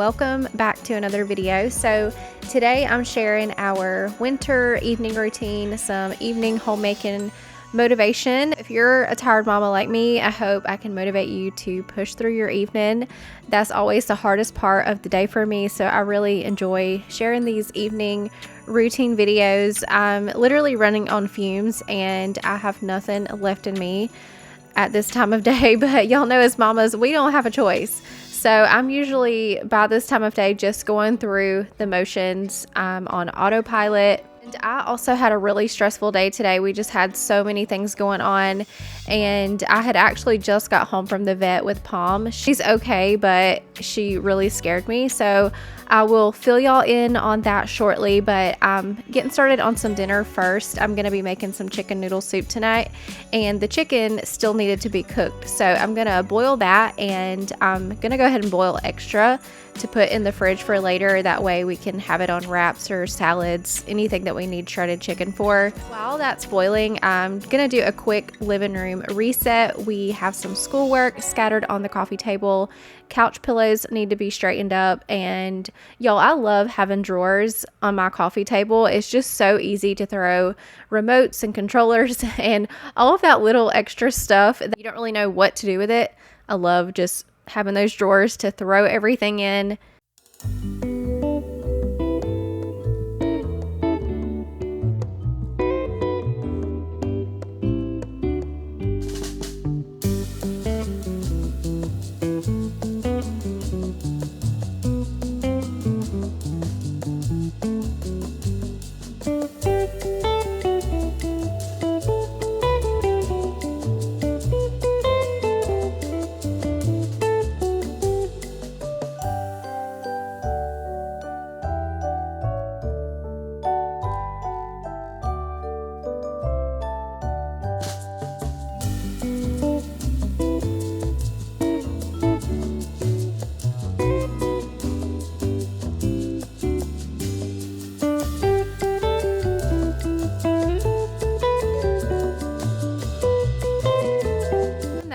welcome back to another video. So today I'm sharing our winter evening routine, some evening homemaking motivation. If you're a tired mama like me, I hope I can motivate you to push through your evening. That's always the hardest part of the day for me, so I really enjoy sharing these evening routine videos. I'm literally running on fumes and I have nothing left in me at this time of day, but y'all know as mamas, we don't have a choice. So I'm usually by this time of day just going through the motions. I'm on autopilot. And I also had a really stressful day today. We just had so many things going on, and I had actually just got home from the vet with Palm. She's okay, but she really scared me. So I will fill y'all in on that shortly, but I'm getting started on some dinner first. I'm going to be making some chicken noodle soup tonight, and the chicken still needed to be cooked. So I'm going to boil that, and I'm going to go ahead and boil extra to put in the fridge for later. That way we can have it on wraps or salads, anything that we need shredded chicken for. While that's boiling, I'm gonna do a quick living room reset. We have some schoolwork scattered on the coffee table. Couch pillows need to be straightened up, and y'all, I love having drawers on my coffee table. It's just so easy to throw remotes and controllers and all of that little extra stuff that you don't really know what to do with it. I love just having those drawers to throw everything in.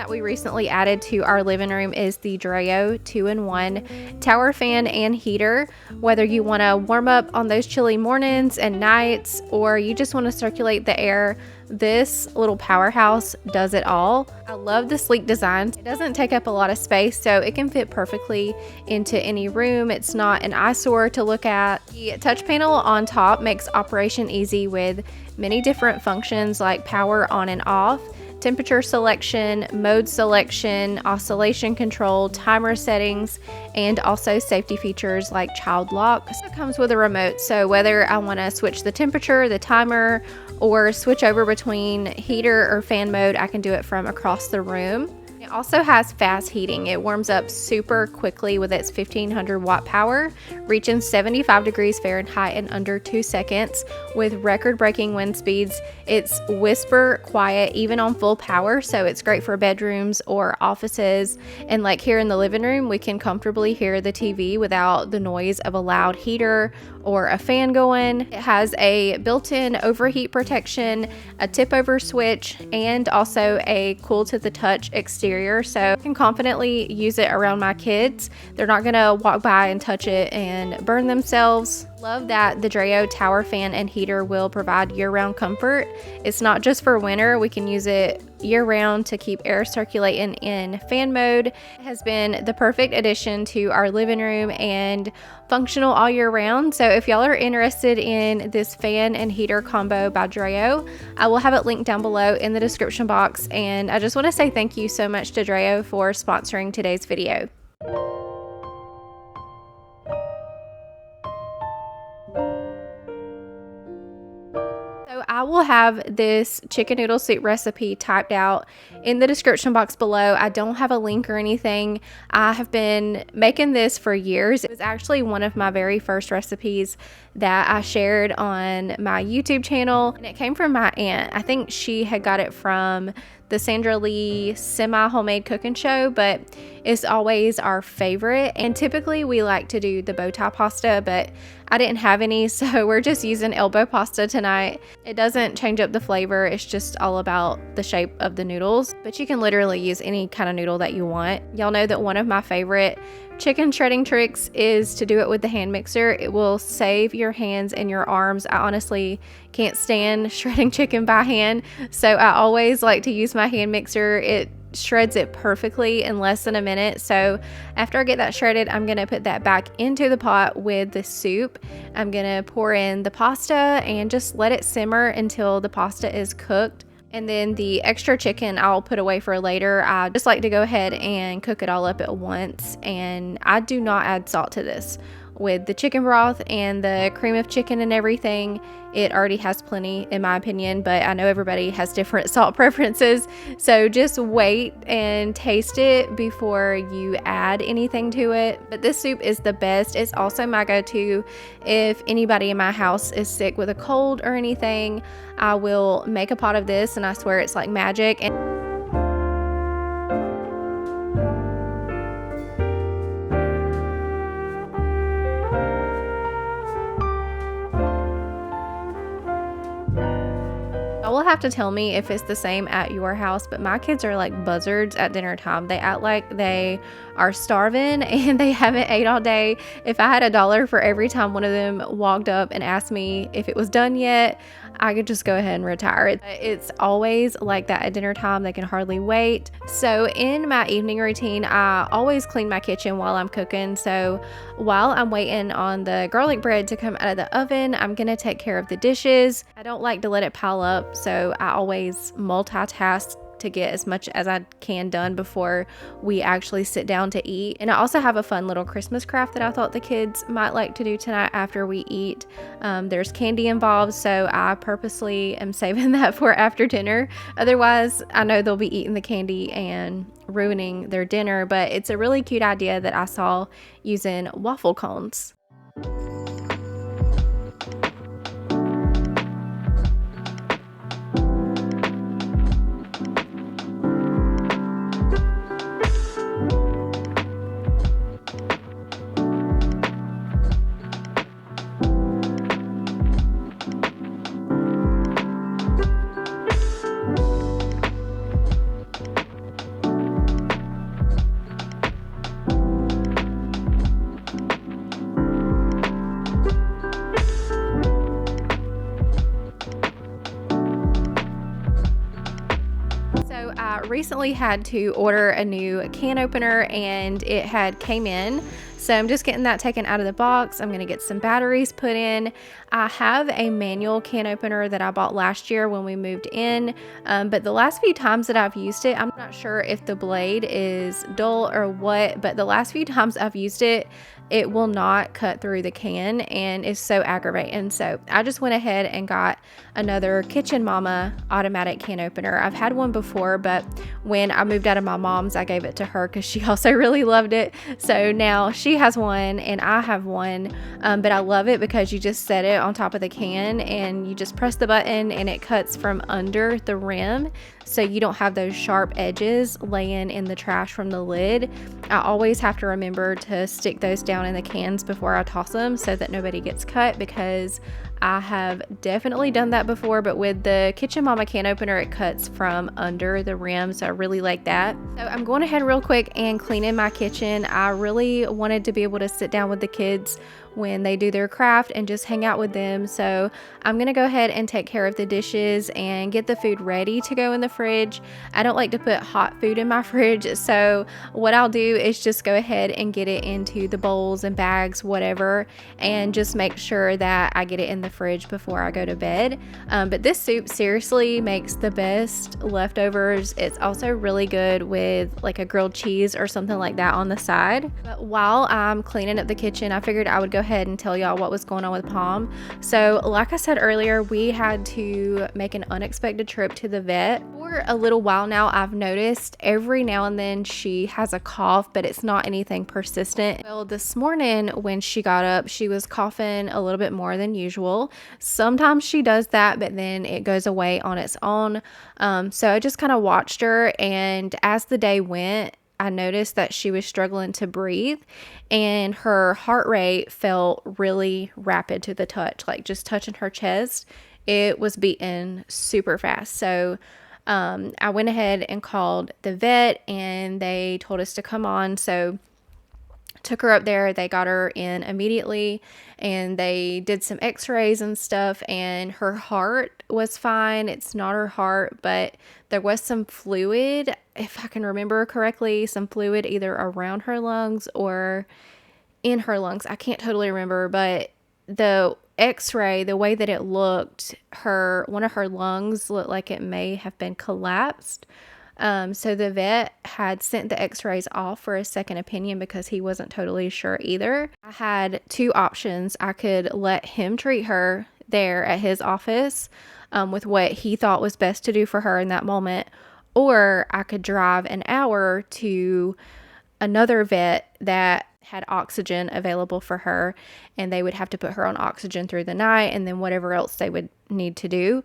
We recently added to our living room is the DREO 2-in-1 tower fan and heater. Whether you want to warm up on those chilly mornings and nights, or you just want to circulate the air, this little powerhouse does it all. I love the sleek design. It doesn't take up a lot of space, so it can fit perfectly into any room. It's not an eyesore to look at. The touch panel on top makes operation easy with many different functions like power on and off, temperature selection, mode selection, oscillation control, timer settings, and also safety features like child lock. It comes with a remote, so whether I want to switch the temperature, the timer, or switch over between heater or fan mode, I can do it from across the room. It also has fast heating. It warms up super quickly with its 1500 watt power, reaching 75 degrees Fahrenheit in under 2 seconds with record-breaking wind speeds. It's whisper quiet even on full power, so it's great for bedrooms or offices. And like here in the living room, we can comfortably hear the TV without the noise of a loud heater or a fan going. It has a built-in overheat protection, a tip-over switch, and also a cool to the touch exterior, so I can confidently use it around my kids. They're not gonna walk by and touch it and burn themselves. Love that the DREO tower fan and heater will provide year-round comfort. It's not just for winter. We can use it year-round to keep air circulating in fan mode. It has been the perfect addition to our living room and functional all year round. So if y'all are interested in this fan and heater combo by DREO, I will have it linked down below in the description box. And I just want to say thank you so much to DREO for sponsoring today's video. I will have this chicken noodle soup recipe typed out in the description box below. I don't have a link or anything. I have been making this for years. It was actually one of my very first recipes that I shared on my YouTube channel, and it came from my aunt. I think she had got it from the Sandra Lee semi-homemade cooking show, but it's always our favorite. And typically we like to do the bow tie pasta, but I didn't have any, so we're just using elbow pasta tonight. It doesn't change up the flavor. It's just all about the shape of the noodles, but you can literally use any kind of noodle that you want. Y'all know that one of my favorite chicken shredding tricks is to do it with the hand mixer. It will save your hands and your arms. I honestly can't stand shredding chicken by hand, so I always like to use my hand mixer. It shreds it perfectly in less than a minute. So after I get that shredded, I'm gonna put that back into the pot with the soup. I'm gonna pour in the pasta and just let it simmer until the pasta is cooked. And then the extra chicken I'll put away for later. I just like to go ahead and cook it all up at once, and I do not add salt to this. With the chicken broth and the cream of chicken and everything, it already has plenty in my opinion, but I know everybody has different salt preferences, so just wait and taste it before you add anything to it. But this soup is the best. It's also my go-to if anybody in my house is sick with a cold or anything. I will make a pot of this, and I swear it's like magic. Will have to tell me if it's the same at your house, but my kids are like buzzards at dinner time. They act like they are starving and they haven't ate all day. If I had $1 for every time one of them walked up and asked me if it was done yet, I could just go ahead and retire it. It's always like that at dinner time. They can hardly wait. So in my evening routine, I always clean my kitchen while I'm cooking. So while I'm waiting on the garlic bread to come out of the oven, I'm gonna take care of the dishes. I don't like to let it pile up, so I always multitask to get as much as I can done before we actually sit down to eat. And I also have a fun little Christmas craft that I thought the kids might like to do tonight after we eat. There's candy involved, so I purposely am saving that for after dinner. Otherwise, I know they'll be eating the candy and ruining their dinner, but it's a really cute idea that I saw using waffle cones. Recently had to order a new can opener, and it had came in, so I'm just getting that taken out of the box. I'm going to get some batteries put in. I have a manual can opener that I bought last year when we moved in, but the last few times that I've used it, I'm not sure if the blade is dull or what, but the last few times I've used it, it will not cut through the can, and it's so aggravating. So I just went ahead and got another Kitchen Mama automatic can opener. I've had one before, but when I moved out of my mom's, I gave it to her because she also really loved it. So now she has one and I have one, but I love it because you just set it on top of the can and you just press the button and it cuts from under the rim, so you don't have those sharp edges laying in the trash from the lid. I always have to remember to stick those down in the cans before I toss them so that nobody gets cut, because I have definitely done that before, but with the Kitchen Mama can opener, it cuts from under the rim, so I really like that. So I'm going ahead real quick and cleaning my kitchen. I really wanted to be able to sit down with the kids when they do their craft and just hang out with them. So I'm gonna go ahead and take care of the dishes and get the food ready to go in the fridge. I don't like to put hot food in my fridge, so what I'll do is just go ahead and get it into the bowls and bags, whatever, and just make sure that I get it in the fridge before I go to bed. But this soup seriously makes the best leftovers. It's also really good with like a grilled cheese or something like that on the side. But while I'm cleaning up the kitchen, I figured I would go ahead and tell y'all what was going on with Palm. So like I said earlier, we had to make an unexpected trip to the vet. For a little while now, I've noticed every now and then she has a cough, but it's not anything persistent. Well, this morning when she got up, she was coughing a little bit more than usual. Sometimes she does that, but then it goes away on its own. So I just kind of watched her, and as the day went, I noticed that she was struggling to breathe, and her heart rate felt really rapid to the touch, like just touching her chest. It was beating super fast. So I went ahead and called the vet, and they told us to come on. So Took her up there. They got her in immediately and they did some x-rays and stuff, and her heart was fine. It's not her heart, but there was some fluid, if I can remember correctly, some fluid either around her lungs or in her lungs. I can't totally remember, but the x-ray, the way that it looked, one of her lungs looked like it may have been collapsed. So the vet had sent the x-rays off for a second opinion because he wasn't totally sure either. I had two options. I could let him treat her there at his office with what he thought was best to do for her in that moment, or I could drive an hour to another vet that had oxygen available for her, and they would have to put her on oxygen through the night and then whatever else they would need to do.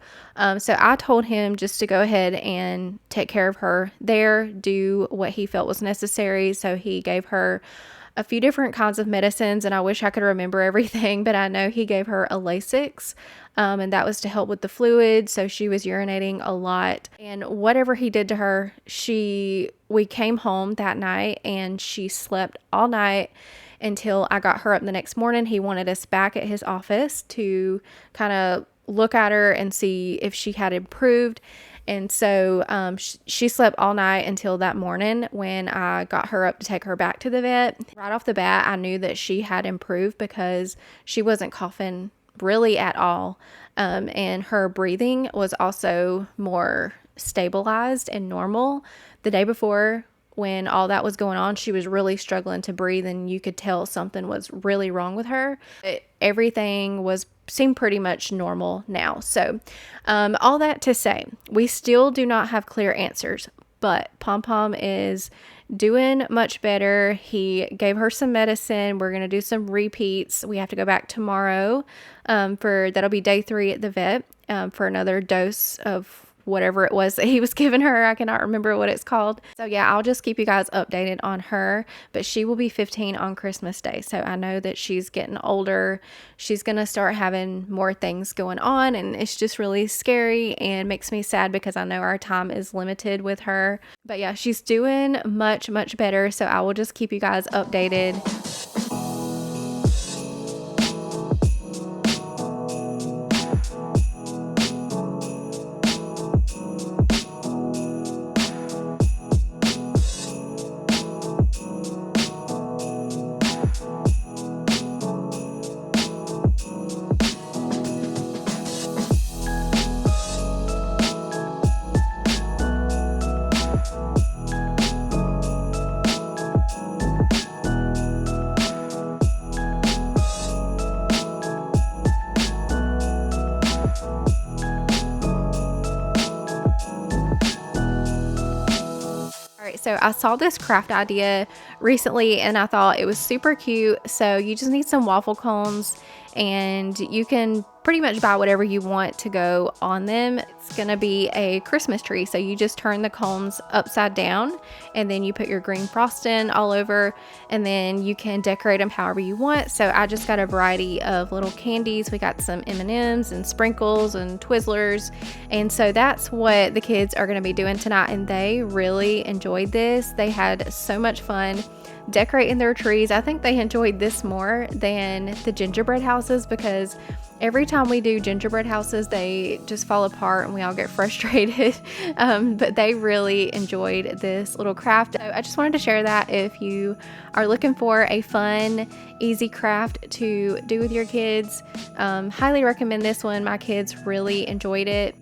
So I told him just to go ahead and take care of her there, do what he felt was necessary. So he gave her a few different kinds of medicines, and I wish I could remember everything, but I know he gave her a Lasix, and that was to help with the fluid. So she was urinating a lot, and whatever he did to her, we came home that night and she slept all night until I got her up the next morning. He wanted us back at his office to kind of look at her and see if she had improved. And so she slept all night until that morning when I got her up to take her back to the vet. Right off the bat, I knew that she had improved because she wasn't coughing really at all. And her breathing was also more stabilized and normal. The day before, when all that was going on, she was really struggling to breathe, and you could tell something was really wrong with her. Everything seemed pretty much normal now. So all that to say, we still do not have clear answers, but Pom Pom is doing much better. He gave her some medicine. We're going to do some repeats. We have to go back tomorrow that'll be day 3 at the vet for another dose of whatever it was that he was giving her. I cannot remember what it's called. So yeah, I'll just keep you guys updated on her, but she will be 15 on Christmas Day. So I know that she's getting older. She's going to start having more things going on, and it's just really scary and makes me sad because I know our time is limited with her. But yeah, she's doing much, much better. So I will just keep you guys updated. So I saw this craft idea recently and I thought it was super cute. So you just need some waffle cones and you can pretty much buy whatever you want to go on them. It's gonna be a Christmas tree. So you just turn the cones upside down and then you put your green frosting all over, and then you can decorate them however you want. So I just got a variety of little candies. We got some M&Ms and sprinkles and Twizzlers. And so that's what the kids are gonna be doing tonight, and they really enjoyed this. They had so much fun decorating their trees. I think they enjoyed this more than the gingerbread houses because every time we do gingerbread houses, they just fall apart and we all get frustrated. But they really enjoyed this little craft. So I just wanted to share that if you are looking for a fun, easy craft to do with your kids. Highly recommend this one. My kids really enjoyed it.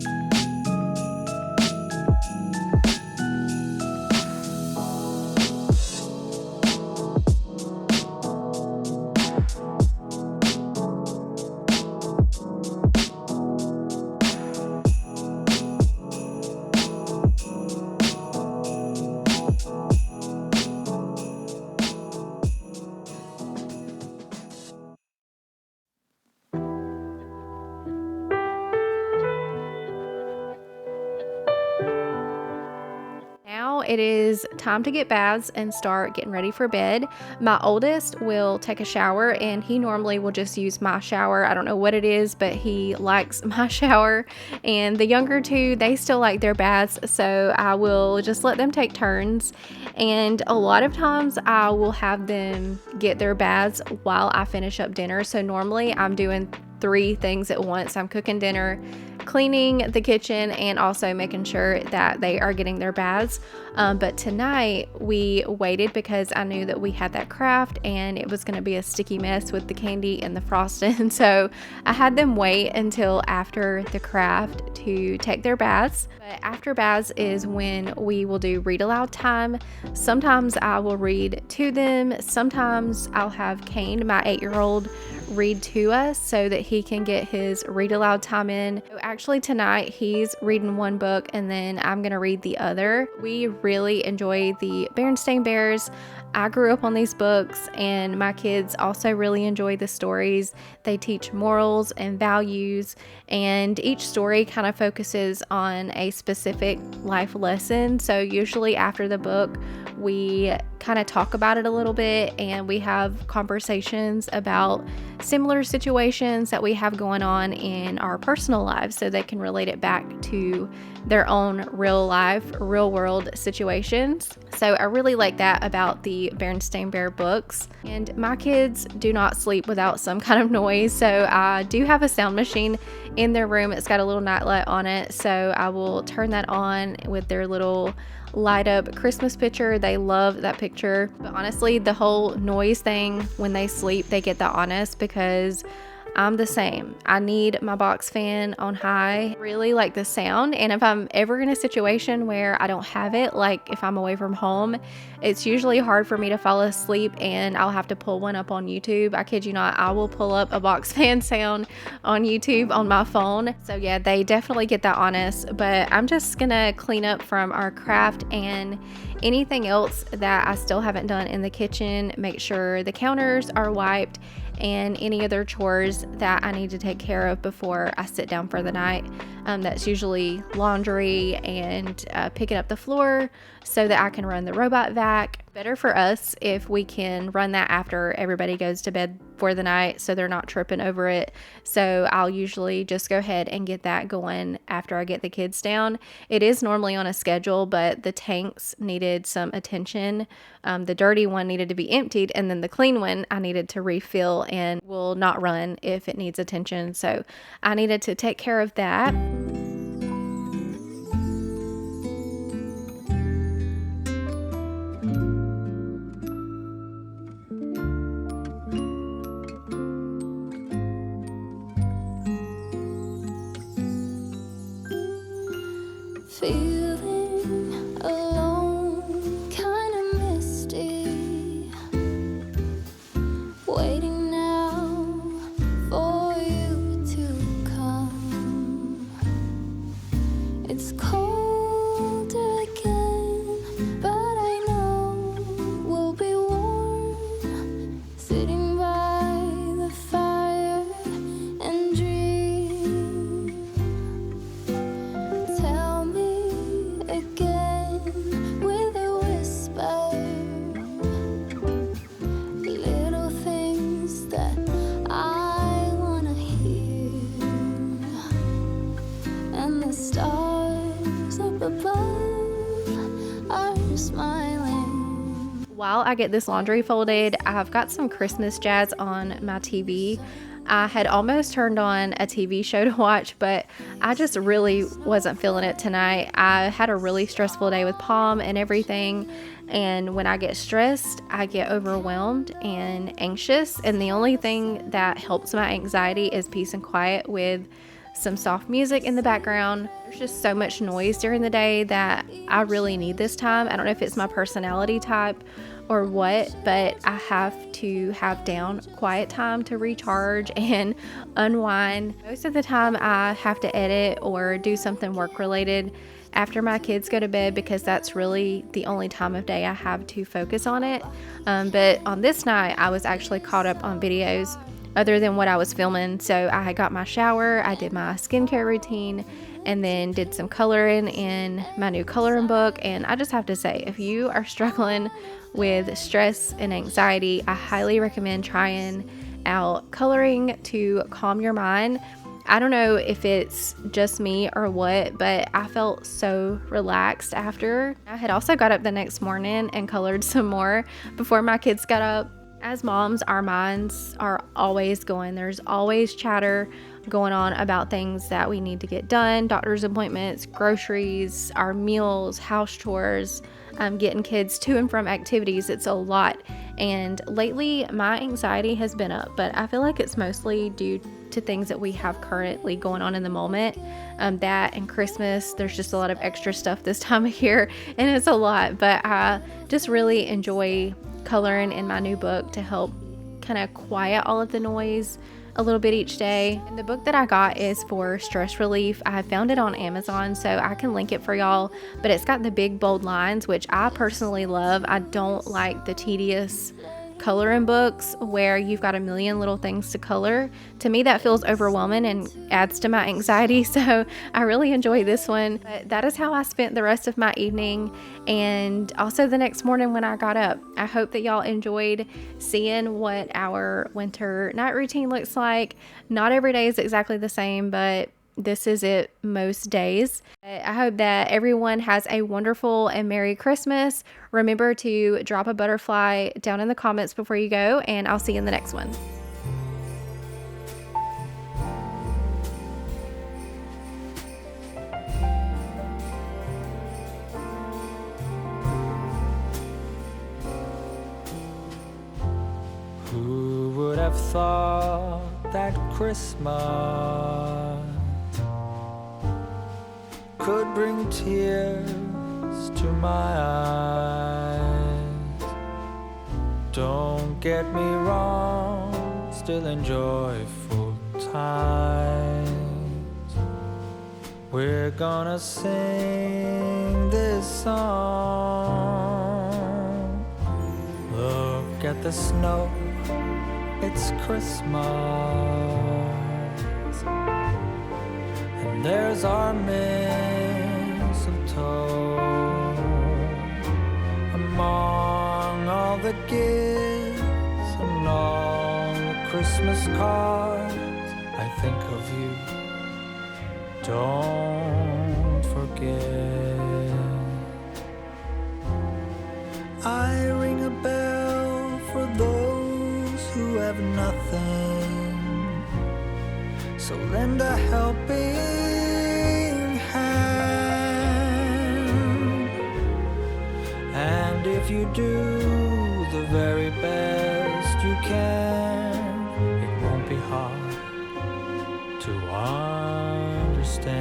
it is time to get baths and start getting ready for bed. My oldest will take a shower, and he normally will just use my shower. I don't know what it is, but he likes my shower. And the younger two, they still like their baths, so I will just let them take turns. And a lot of times I will have them get their baths while I finish up dinner. So normally I'm doing 3 things at once. I'm cooking dinner, cleaning the kitchen, and also making sure that they are getting their baths. But tonight we waited because I knew that we had that craft and it was going to be a sticky mess with the candy and the frosting. So I had them wait until after the craft to take their baths. But after baths is when we will do read aloud time. Sometimes I will read to them. Sometimes I'll have Kane, my 8-year-old, read to us so that he can get his read aloud time in. So actually tonight he's reading one book and then I'm gonna read the other. We really enjoy the Berenstain Bears. I grew up on these books, and my kids also really enjoy the stories. They teach morals and values, and each story kind of focuses on a specific life lesson. So usually after the book, we kind of talk about it a little bit, and we have conversations about similar situations that we have going on in our personal lives so they can relate it back to their own real life, real world situations. So I really like that about the Berenstain Bear books. And my kids do not sleep without some kind of noise, so I do have a sound machine in their room. It's got a little nightlight on it, so I will turn that on with their little light up Christmas picture. They love that picture. But honestly, the whole noise thing, when they sleep, they get the honest, because I'm the same. I need my box fan on high. Really like the sound. And if I'm ever in a situation where I don't have it, like if I'm away from home, it's usually hard for me to fall asleep, and I'll have to pull one up on YouTube. I kid you not, I will pull up a box fan sound on YouTube on my phone. So yeah, they definitely get that honest. But I'm just gonna clean up from our craft and anything else that I still haven't done in the kitchen. Make sure the counters are wiped, and any other chores that I need to take care of before I sit down for the night. That's usually laundry and picking up the floor so that I can run the robot vac. Better for us if we can run that after everybody goes to bed for the night so they're not tripping over it. So I'll usually just go ahead and get that going after I get the kids down. It is normally on a schedule, but the tanks needed some attention. The dirty one needed to be emptied, and then the clean one I needed to refill and will not run if it needs attention. So I needed to take care of that. Feeling alone, kinda misty, waiting now for you to come. It's cold again, but I know we'll be warm, sitting by the fire and dream. Tell me again with a whisper, little things that I wanna hear, and the stars up above are smiling. While I get this laundry folded, I've got some Christmas jazz on my TV. I had almost turned on a TV show to watch, but I just really wasn't feeling it tonight. I had a really stressful day with Palm and everything, and when I get stressed, I get overwhelmed and anxious, and the only thing that helps my anxiety is peace and quiet with some soft music in the background. There's just so much noise during the day that I really need this time. I don't know if it's my personality type or what, but I have to have down quiet time to recharge and unwind. Most of the time I have to edit or do something work related after my kids go to bed, because that's really the only time of day I have to focus on it. But on this night I was actually caught up on videos other than what I was filming. So I had got my shower, I did my skincare routine, and then did some coloring in my new coloring book. And I just have to say, if you are struggling with stress and anxiety, I highly recommend trying out coloring to calm your mind. I don't know if it's just me or what, but I felt so relaxed after. I had also got up the next morning and colored some more before my kids got up. As moms, our minds are always going. There's always chatter going on about things that we need to get done, doctor's appointments, groceries, our meals, house chores, getting kids to and from activities. It's a lot. And lately, my anxiety has been up, but I feel like it's mostly due to things that we have currently going on in the moment. That and Christmas, there's just a lot of extra stuff this time of year, and it's a lot. But I just really enjoy coloring in my new book to help kind of quiet all of the noise a little bit each day. And the book that I got is for stress relief. I found it on Amazon, so I can link it for y'all, but it's got the big bold lines, which I personally love. I don't like the tedious coloring books where you've got a million little things to color. To me, that feels overwhelming and adds to my anxiety, so I really enjoy this one. But that is how I spent the rest of my evening and also the next morning when I got up. I hope that y'all enjoyed seeing what our winter night routine looks like. Not every day is exactly the same, but this is it most days. I hope that everyone has a wonderful and Merry Christmas. Remember to drop a butterfly down in the comments before you go, and I'll see you in the next one. Who would have thought that Christmas could bring tears to my eyes? Don't get me wrong, still enjoyable times. We're gonna sing this song. Look at the snow, it's Christmas. And there's our mistletoe among all the gifts and all the Christmas cards. I think of you, don't forget. I ring a bell for those who have nothing, so lend a helping hand. And if you do the very best you can, it won't be hard to understand.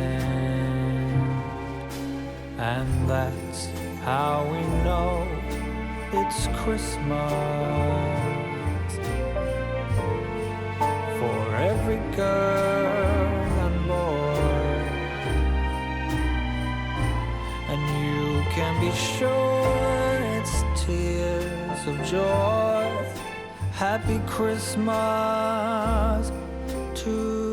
And that's how we know it's Christmas for every girl and boy. And you can be sure it's tears of joy. Happy Christmas to